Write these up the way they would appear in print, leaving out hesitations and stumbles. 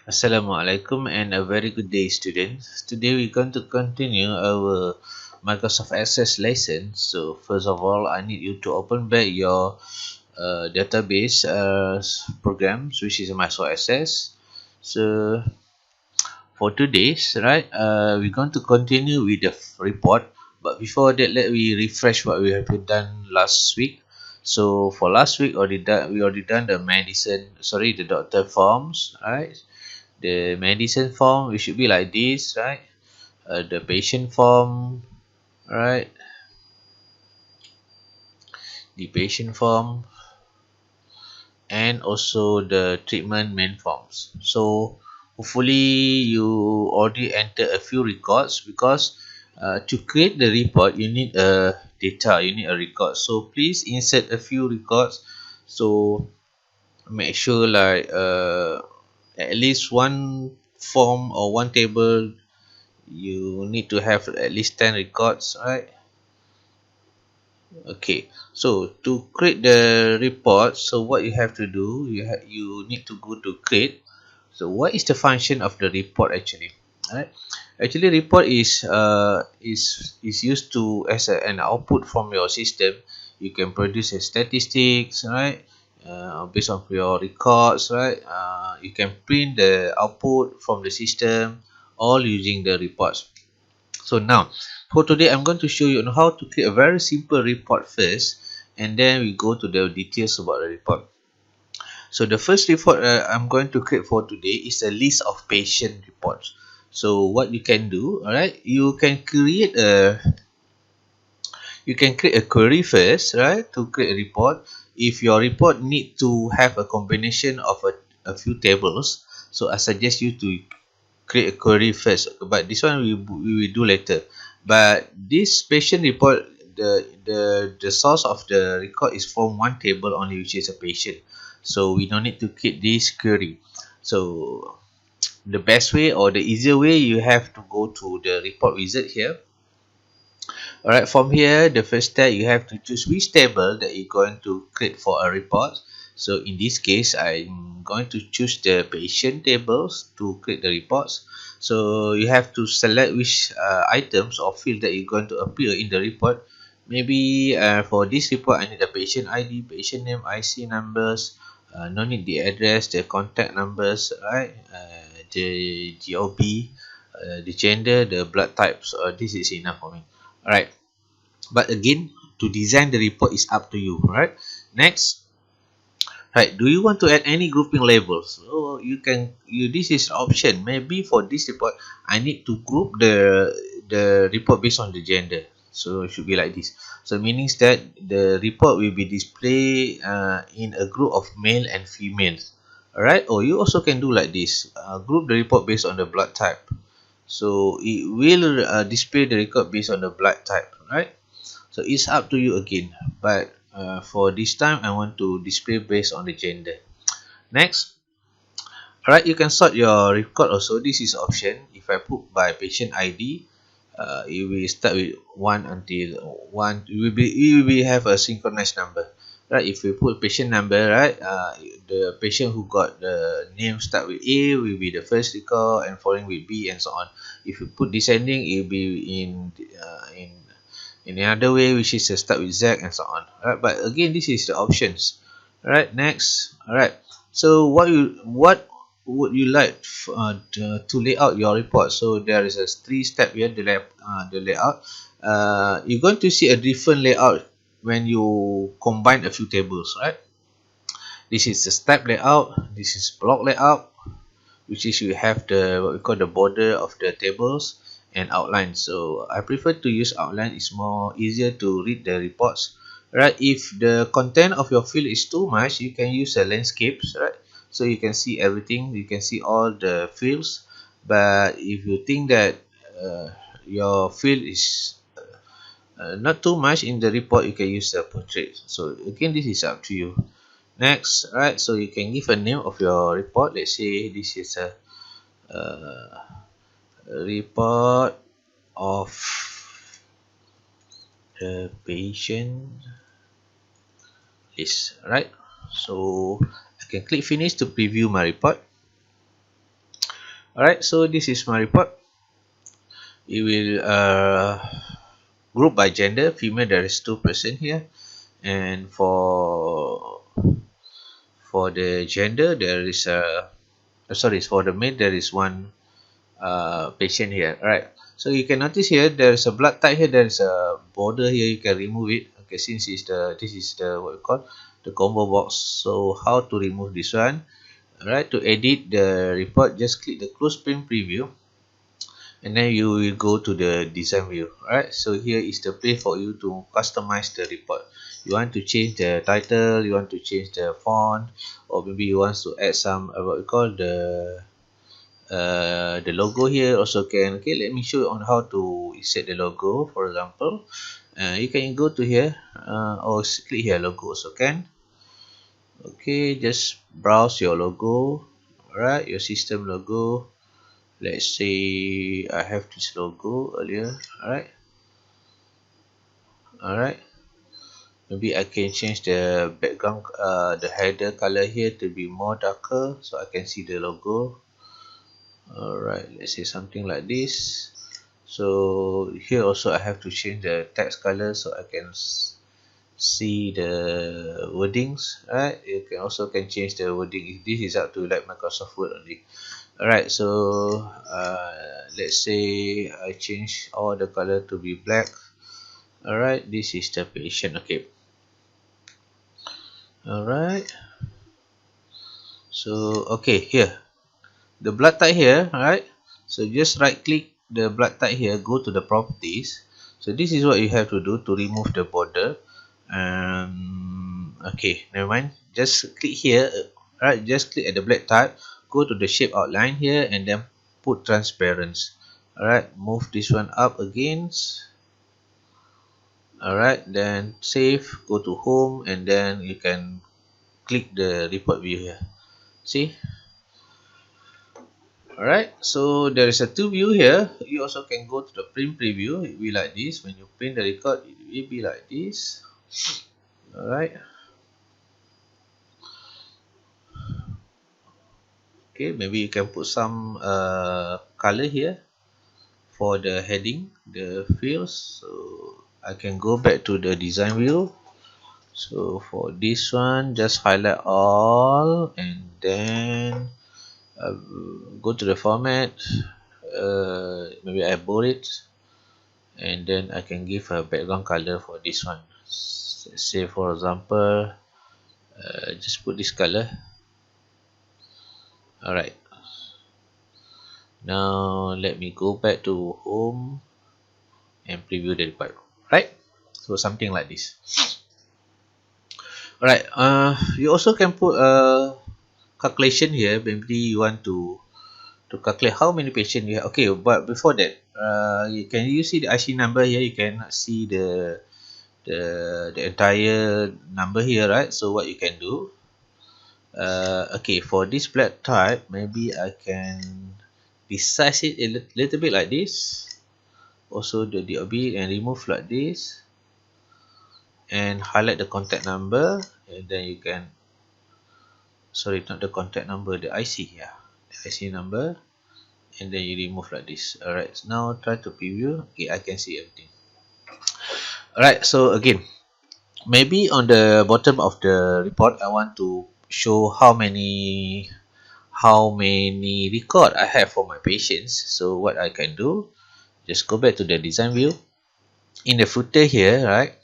Assalamualaikum and a very good day, students. Today we're going to continue our Microsoft Access lesson. So first of all, I need you to open back your database programs, which is Microsoft Access. So for today's, right, we're going to continue with the report. But before that, let me refresh what we have done last week. So for last week, we already done the the doctor forms, right? The medicine form, it should be like this, right? The patient form, right? The patient form, and also the treatment main forms. So hopefully you already enter a few records, because to create the report you need a data, you need a record. So please insert a few records. So make sure like at least one form or one table, you need to have at least 10 records, right? Okay, so to create the report, so what you have to do, you need to go to create. So what is the function of the report actually? Right, actually report is used to as an output from your system. You can produce a statistics, right? Based on your records, right? You can print the output from the system, all using the reports. So now, for today, I'm going to show you on how to create a very simple report first, and then we go to the details about the report. So the first report I'm going to create for today is a list of patient reports. So what you can do, all right, you can create a query first, right, to create a report. If your report need to have a combination of a few tables, so I suggest you to create a query first, but this one we will do later. But this patient report, the source of the record is from one table only, which is a patient, so we don't need to create this query. So the best way or the easier way, you have to go to the report wizard here. All right, from here, the first step, you have to choose which table that you're going to create for a report. So in this case, I'm going to choose the patient tables to create the reports. So you have to select which items or field that you're going to appear in the report. Maybe for this report, I need the patient ID, patient name, IC numbers. No need the address, the contact numbers, right? The GOB, the gender, the blood types. This is enough for me. Alright, but again, to design the report is up to you, right? Next, right, do you want to add any grouping labels? So you can, this is option. Maybe for this report, I need to group the report based on the gender. So it should be like this. So meaning that the report will be displayed in a group of male and females. Alright, or you also can do like this. Group the report based on the blood type. So it will display the record based on the blood type, right? So it's up to you again, but for this time I want to display based on the gender. Next, alright, you can sort your record also. This is option. If I put by patient ID, it will start with 1 until 1. It will have a synchronized number, right? If we put patient number, right, the patient who got the name start with A will be the first record, and following with B, and so on. If you put descending, it will be in another way, which is start with Z, and so on. Alright, but again, this is the options. Alright, next. Alright, so what would you like to lay out your report? So there is a 3 step here, the layout. You're going to see a different layout when you combine a few tables, right? This is the step layout, this is block layout, which is you have the what we call the border of the tables, and outline. So I prefer to use outline. It's more easier to read the reports, right? If the content of your field is too much, you can use a landscapes, right? So you can see everything, you can see all the fields. But if you think that your field is not too much in the report, you can use a portrait. So again, this is up to you. Next, right, so you can give a name of your report. Let's say this is a report of the patient list, right? So I can click finish to preview my report. Alright, so this is my report. It will group by gender. Female, there is 2% here, and for the gender there is a sorry, for the male there is one patient here. Alright, so you can notice here there is a blood type here, there is a border here, you can remove it. Okay, since this is the what we call the combo box. So how to remove this one? Alright, to edit the report, just click the close print preview, and then you will go to the design view. Alright, so here is the place for you to customize the report. You want to change the title, you want to change the font, or maybe you want to add some what we call the logo here also can. Okay, let me show you on how to insert the logo. For example, you can go to here or click here, logo also can. Okay, just browse your logo. Alright, your system logo. Let's say I have this logo earlier. Alright, maybe I can change the background, the header color here to be more darker so I can see the logo. Alright, let's say something like this. So here also I have to change the text color so I can see the wordings. Alright, you can also change the wording. This is up to like Microsoft Word only. Alright, so let's say I change all the color to be black. Alright, this is the patient. Okay, alright, so okay, here the blood type here. Alright, so just right click the blood type here, go to the properties. So this is what you have to do to remove the border. Okay, never mind, just click here. Alright, just click at the black type, go to the shape outline here, and then put transparent. Alright, move this one up again. Alright, then save, go to home, and then you can click the report view here. See? Alright, so there is a two view here. You also can go to the print preview. It will be like this. When you print the record, it will be like this. Alright. Okay, maybe you can put some color here for the heading, the fields. So I can go back to the design view. So for this one, just highlight all, and then go to the format. Maybe I bold it, and then I can give a background color for this one. Say for example, just put this color. Alright, now let me go back to home and preview the report. Right, so something like this. Alright, you also can put a calculation here. Maybe you want to calculate how many patients you have. Okay, but before that, you see the IC number here. You cannot see the entire number here, right? So what you can do, okay, for this blood type, maybe I can resize it a little bit like this. Also the DOB, and remove like this, and highlight the contact number, and then you can, sorry, not the contact number, the IC, yeah, the IC number, and then you remove like this. Alright, so now try to preview. Okay, I can see everything. Alright, so again, maybe on the bottom of the report I want to show how many record I have for my patients. So what I can do, just go back to the design view. In the footer here, right,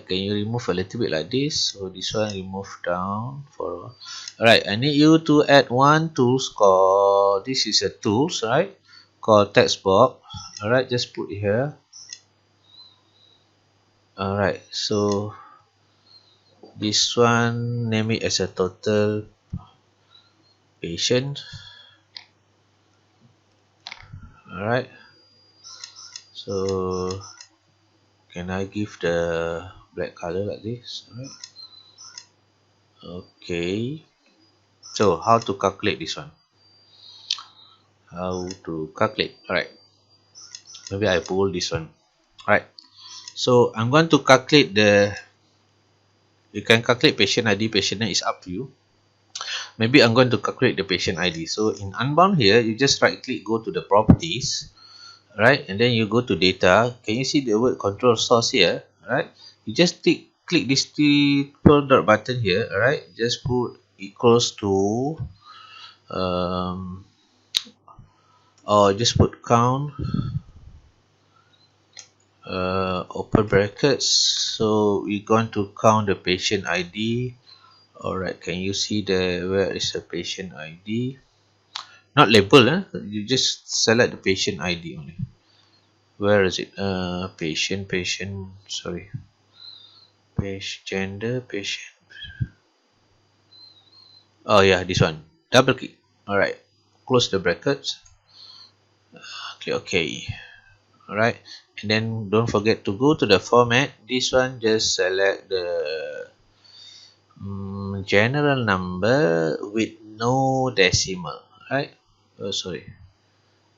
can you remove a little bit like this? So this one remove down for. Alright, I need you to add one tools called, this is a tools, right, called text box. Alright, just put here. Alright, so this one, name it as a total patient. Alright, so can I give the black color like this? Alright, okay, so how to calculate this one? How to calculate? Alright, maybe I pull this one. Alright, so I'm going to calculate the, you can calculate patient ID, patient name, is up to you. maybe I'm going to calculate the patient ID. So in Unbound here, you just right click, go to the properties, right, and then you go to data. Can you see the word control source here? Right, you just click this triple dot button here. Alright, just put equals to or just put count, open brackets. So we're going to count the patient ID. Alright, can you see where is the patient ID? Not label, you just select the patient ID only. Where is it? Patient, sorry. Gender, patient. Oh yeah, this one. Double click. Alright, close the brackets. Okay. Alright, and then don't forget to go to the format. This one, just select the general number with no decimal, right? Oh, sorry.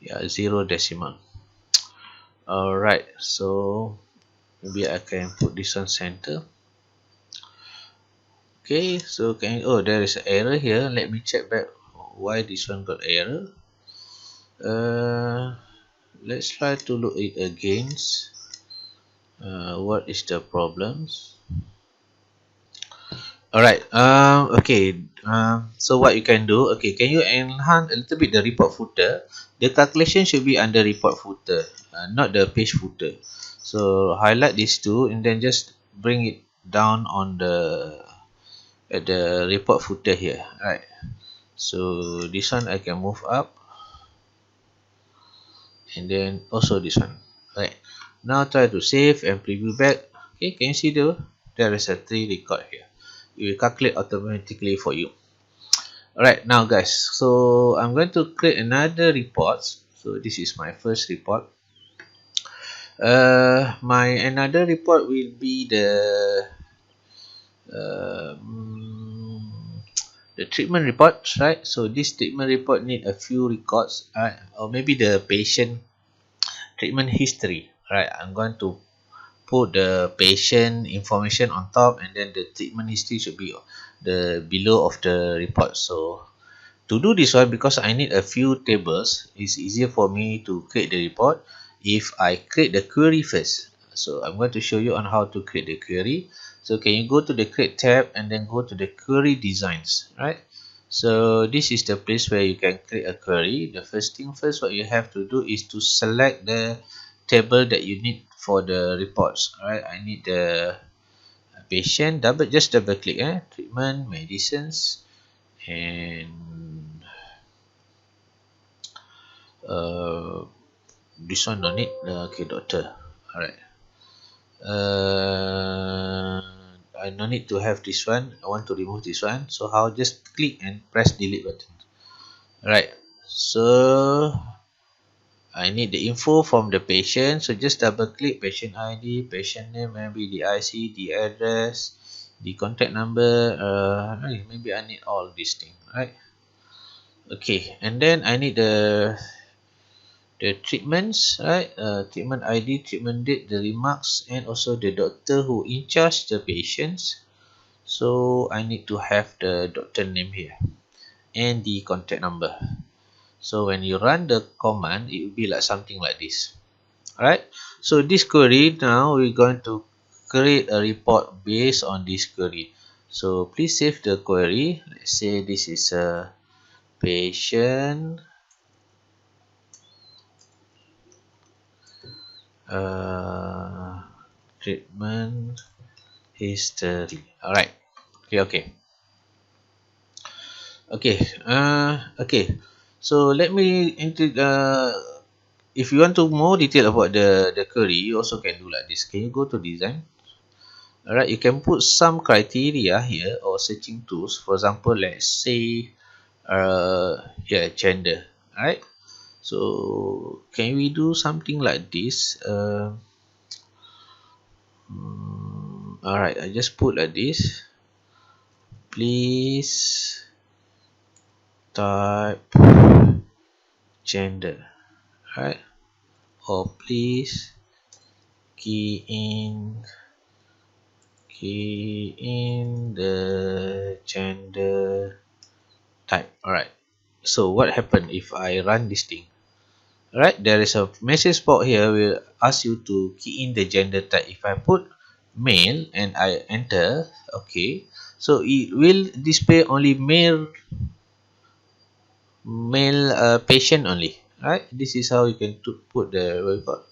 Yeah, 0 decimal. Alright, so maybe I can put this one center. Okay, so oh, there is an error here. Let me check back why this one got error. Let's try to look it again. What is the problems? Alright, okay, so what you can do, okay, can you enhance a little bit the report footer? The calculation should be under report footer, not the page footer. So highlight these two and then just bring it down on at the report footer here. Right, so this one I can move up, and then also this one. Right, now try to save and preview back. Okay, can you see there is a 3 record here. It will calculate automatically for you. Alright, now guys, so I'm going to create another report. So this is my first report. My another report will be the treatment report, right? So this treatment report need a few records, right? Or maybe the patient treatment history, right? I'm going to put the patient information on top, and then the treatment history should be the below of the report. So to do this one, because I need a few tables, it's easier for me to create the report if I create the query first. So I'm going to show you on how to create the query. So can you go to the create tab and then go to the query designs, right? So this is the place where you can create a query. The first thing first, what you have to do is to select the table that you need for the reports. Alright, I need the patient, just double click, treatment, medicines, and this one no need. Okay, doctor. Alright, I no need to have this one. I want to remove this one, so how, just click and press delete button. Alright, so I need the info from the patient, so just double click patient ID, patient name, maybe the IC, the address, the contact number. Maybe I need all these things, right? Okay, and then I need the treatments, right? Treatment ID, treatment date, the remarks, and also the doctor who in charge the patients. So I need to have the doctor name here and the contact number. So when you run the command, it will be like something like this. Alright, so this query, now we're going to create a report based on this query. So please save the query. Let's say this is a patient treatment history. Alright, okay. Okay, so let me into if you want to more detail about the query, you also can do like this. Can you go to design? Alright, you can put some criteria here or searching tools. For example, let's say yeah, gender. Alright, so can we do something like this? Alright, I just put like this. Please type gender, right? Or please key in the gender type. Alright, so what happened if I run this thing? Alright, there is a message box here will ask you to key in the gender type. If I put male and I enter, okay, so it will display only male patient only. Right, this is how you can put the what you call,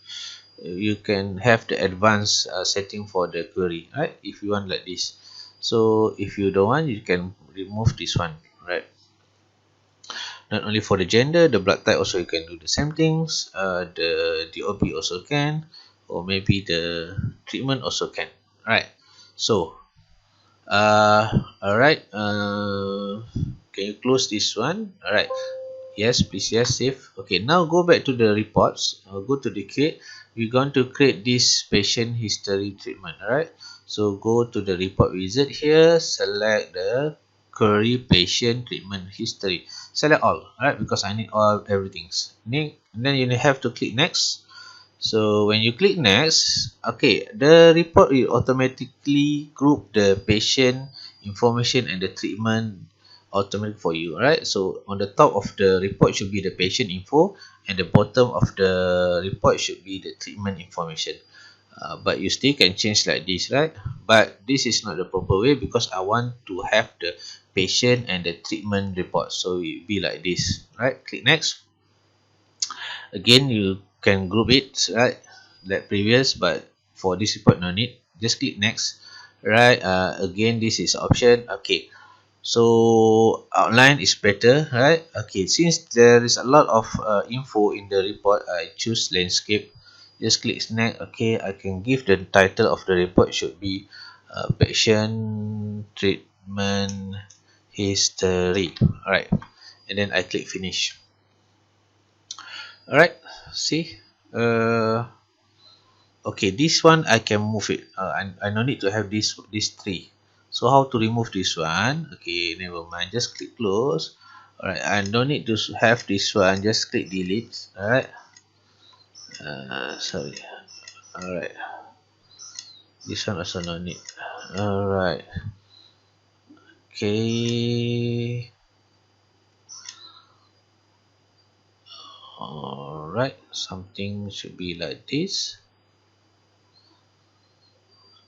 you can have the advanced setting for the query, right, if you want like this. So if you don't want, you can remove this one, right? Not only for the gender, the blood type also you can do the same things. The DOB also can, or maybe the treatment also can, right? So all right, can you close this one? All right, yes, please, yes, save. Okay, now go back to the reports. Go to the create. We're going to create this patient history treatment. All right, so go to the report wizard here, select the query patient treatment history, select all. All right, because I need all everything. And then you have to click next. So when you click next, okay, the report will automatically group the patient information and the treatment automatic for you, right? So on the top of the report should be the patient info, and the bottom of the report should be the treatment information. But you still can change like this, right? But this is not the proper way because I want to have the patient and the treatment report, so it will be like this, right? Click next. Again, you can group it, right, like previous, but for this report no need, just click next, right? Again, this is option. Okay, so outline is better, right? Okay, since there is a lot of info in the report, I choose landscape. Just click next. Okay, I can give the title of the report should be patient treatment history. All right, and then I click finish. All right, see, okay, this one I can move it. I no need to have this three. So how to remove this one? Okay, never mind, just click close. All right, I don't need to have this one, just click delete. All right, sorry. All right, this one also no need. All right, okay. All right, something should be like this.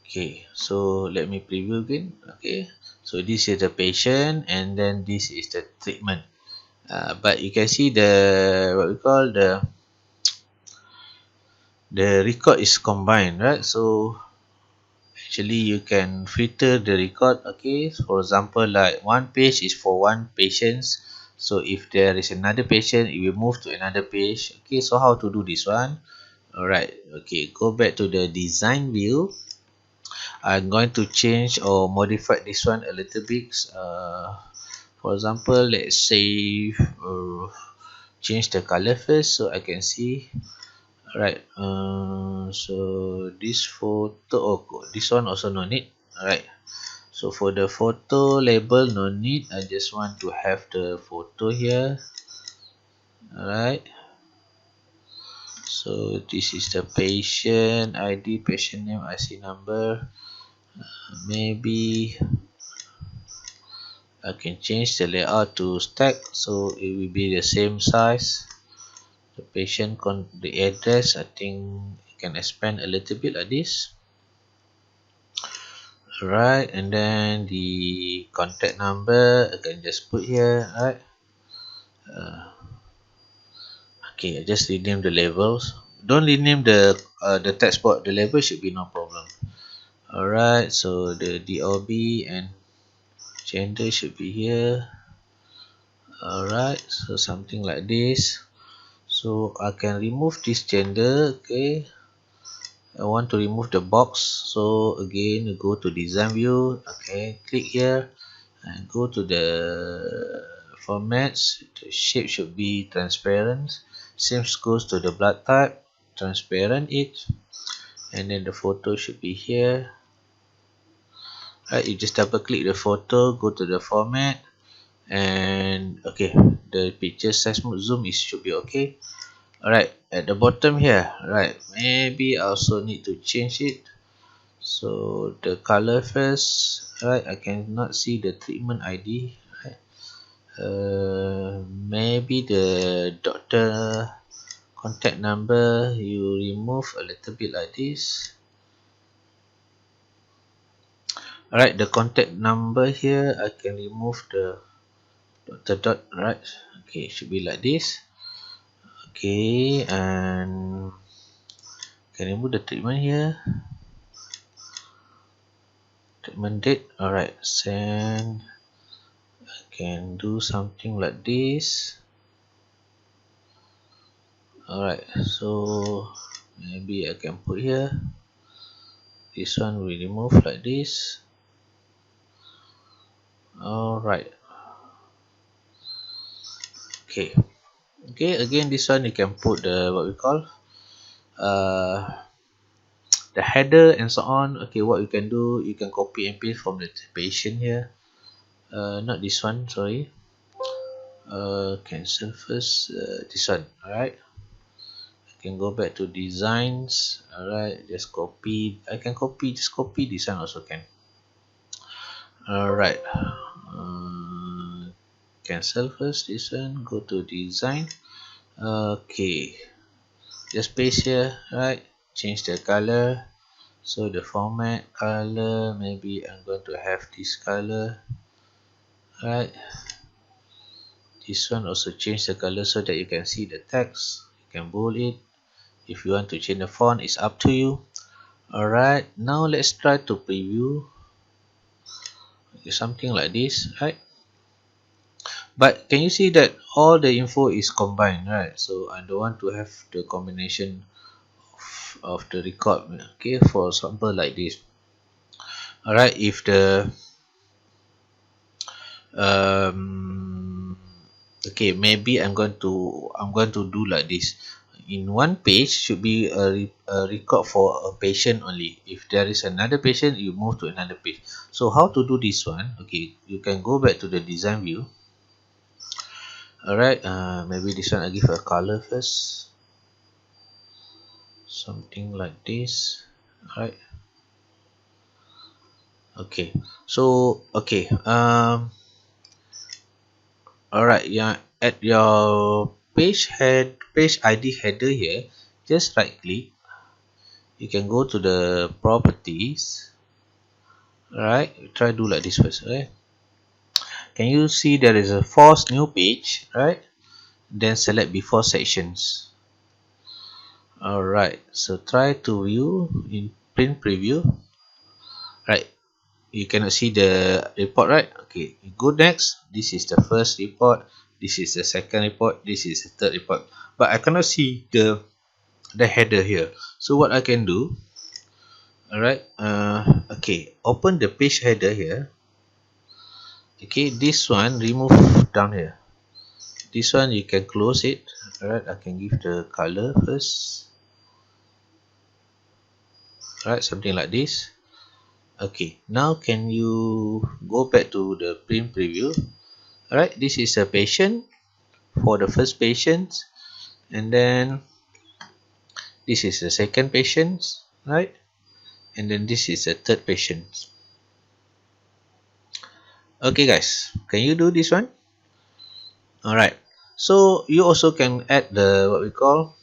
Okay, so let me preview again. Okay, so this is the patient and then this is the treatment. But you can see the what we call the record is combined, right? So actually you can filter the record. Okay, so for example, like one page is for one patient, so if there is another patient it will move to another page. Okay, so how to do this one? All right, okay, go back to the design view. I'm going to change or modify this one a little bit. For example, let's say change the color first so I can see. Alright, so this photo, oh, this one also no need. Alright, so for the photo label no need, I just want to have the photo here. Alright, so this is the patient ID, patient name, IC number. Maybe I can change the layout to stack so it will be the same size. The patient the address, I think you can expand a little bit like this. Alright, and then the contact number I can just put here. Alright, okay, I just rename the labels. Don't rename the text box. The label should be no problem. Alright, so the DOB and gender should be here. Alright, so something like this. So I can remove this gender. Okay, I want to remove the box, so again you go to design view. Okay, click here and go to the formats. The shape should be transparent. Same goes to the blood type, transparent it, and then the photo should be here. Right, you just double click the photo, go to the format, and okay, the picture size zoom is should be okay. Alright, at the bottom here, right, maybe I also need to change it. So the color first, right, I cannot see the treatment ID, right? Maybe the doctor contact number you remove a little bit like this. Alright, the contact number here I can remove the doctor dot, right? Okay, it should be like this. Okay, and can remove the treatment here. Treatment date. Alright, send. I can do something like this. Alright, so maybe I can put here. This one we remove like this. Alright. Okay. Okay, again this one you can put the what we call the header and so on. Okay, what you can do, you can copy and paste from the patient here. Not this one, sorry. Cancel first. This one. Alright. I can go back to designs. Alright, just copy. I can copy, just copy this one also can. Alright. Cancel first this one. Go to design. Okay. Just paste here. Right. Change the color. So the format color, maybe I'm going to have this color. Right. This one also change the color so that you can see the text. You can bold it. If you want to change the font, it's up to you. Alright, now let's try to preview. Okay, something like this, right? But can you see that all the info is combined, right? So I don't want to have the combination of the record. Okay, for example like this. Alright, if the okay, maybe I'm going to do like this. In one page should be a record for a patient only. If there is another patient, you move to another page. So how to do this one? Okay, you can go back to the design view. Alright, maybe this one I give a color first, something like this. Alright. Okay, so okay, alright, yeah, at your page ID header here, just right click. You can go to the properties. Alright, try do like this first. Right, can you see there is a force new page, right? Then select before sections. Alright, so try to view in print preview. Right, you cannot see the report, right? Okay, you go next. This is the first report, this is the second report, this is the third report, but I cannot see the header here. So what I can do, alright, okay, open the page header here. Okay, this one remove down here. This one you can close it. Alright, I can give the color first. Alright, something like this. Okay, now can you go back to the print preview? Alright, this is a patient for the first patient, and then this is the second patient, right? And then this is the third patient. Okay guys, can you do this one? Alright, so you also can add the what we call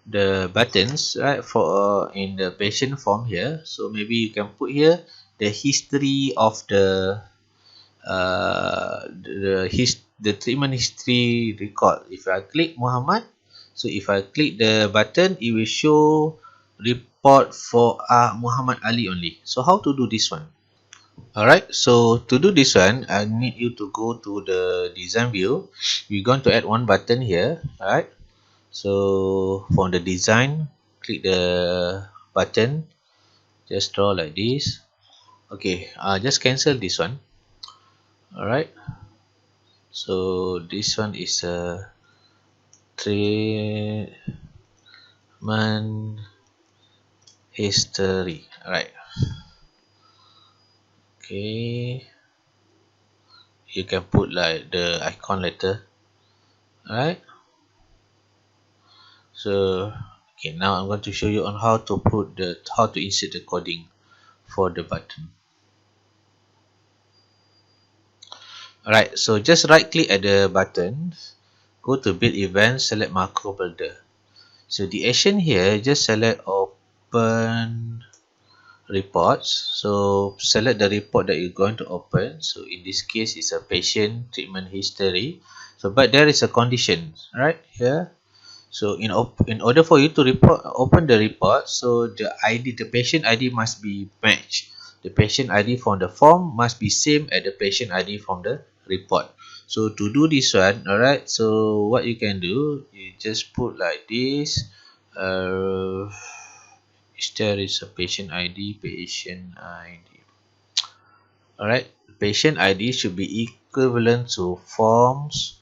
the buttons, right, for in the patient form here. So maybe you can put here the history of the the treatment history record. If I click Muhammad, so if I click the button, it will show report for Muhammad Ali only. So how to do this one? Alright, so to do this one, I need you to go to the design view. We're going to add one button here. Alright, so for the design, click the button, just draw like this. Okay, just cancel this one. Alright, so this one is a treatment history. Alright, okay, you can put like the icon letter. Alright, so okay, now I'm going to show you on how to put how to insert the coding for the button. Alright, so just right click at the button, go to build event, select macro builder. So the action here, just select open reports. So select the report that you're going to open. So in this case, it's a patient treatment history. So but there is a condition right here. So in order for you to open the report, so the patient ID must be matched. The patient ID from the form must be same as the patient ID from the report. So to do this one, alright, so what you can do, you just put like this. There is a patient ID, patient ID. Alright, patient ID should be equivalent to forms,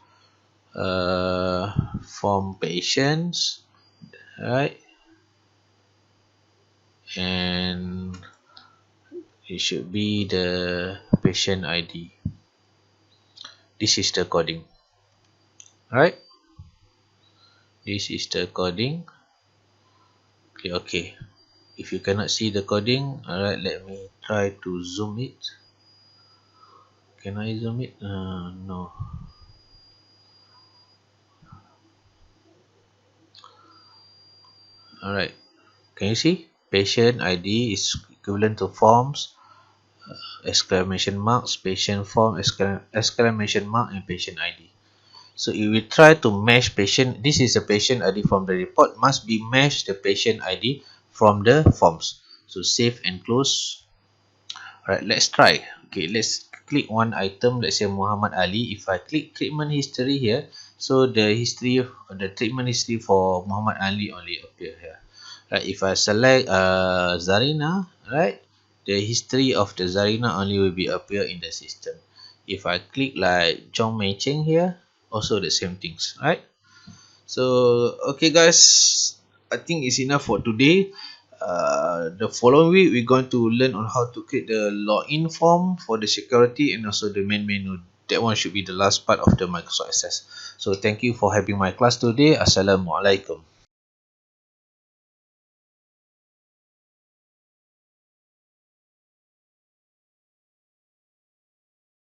form patients, right? And it should be the patient ID. This is the coding, right? This is the coding. Okay. If you cannot see the coding, alright, let me try to zoom it. Can I zoom it? No. Alright. Can you see? Patient ID is equivalent to forms, exclamation marks, patient form, exclamation mark, and patient ID. So if we try to match patient, this is a patient ID from the report, must be matched the patient ID from the forms. So save and close. Alright, let's try. Okay, let's click one item. Let's say Muhammad Ali. If I click treatment history here, so the treatment history for Muhammad Ali only appear here. Right, if I select Zarina, right, the history of the Zarina only will be appear in the system. If I click like Chong Mei Cheng here, also the same things, right? So okay guys, I think it's enough for today. The following week we're going to learn on how to create the login form for the security and also the main menu. That one should be the last part of the Microsoft Access. So thank you for having my class today. Assalamualaikum.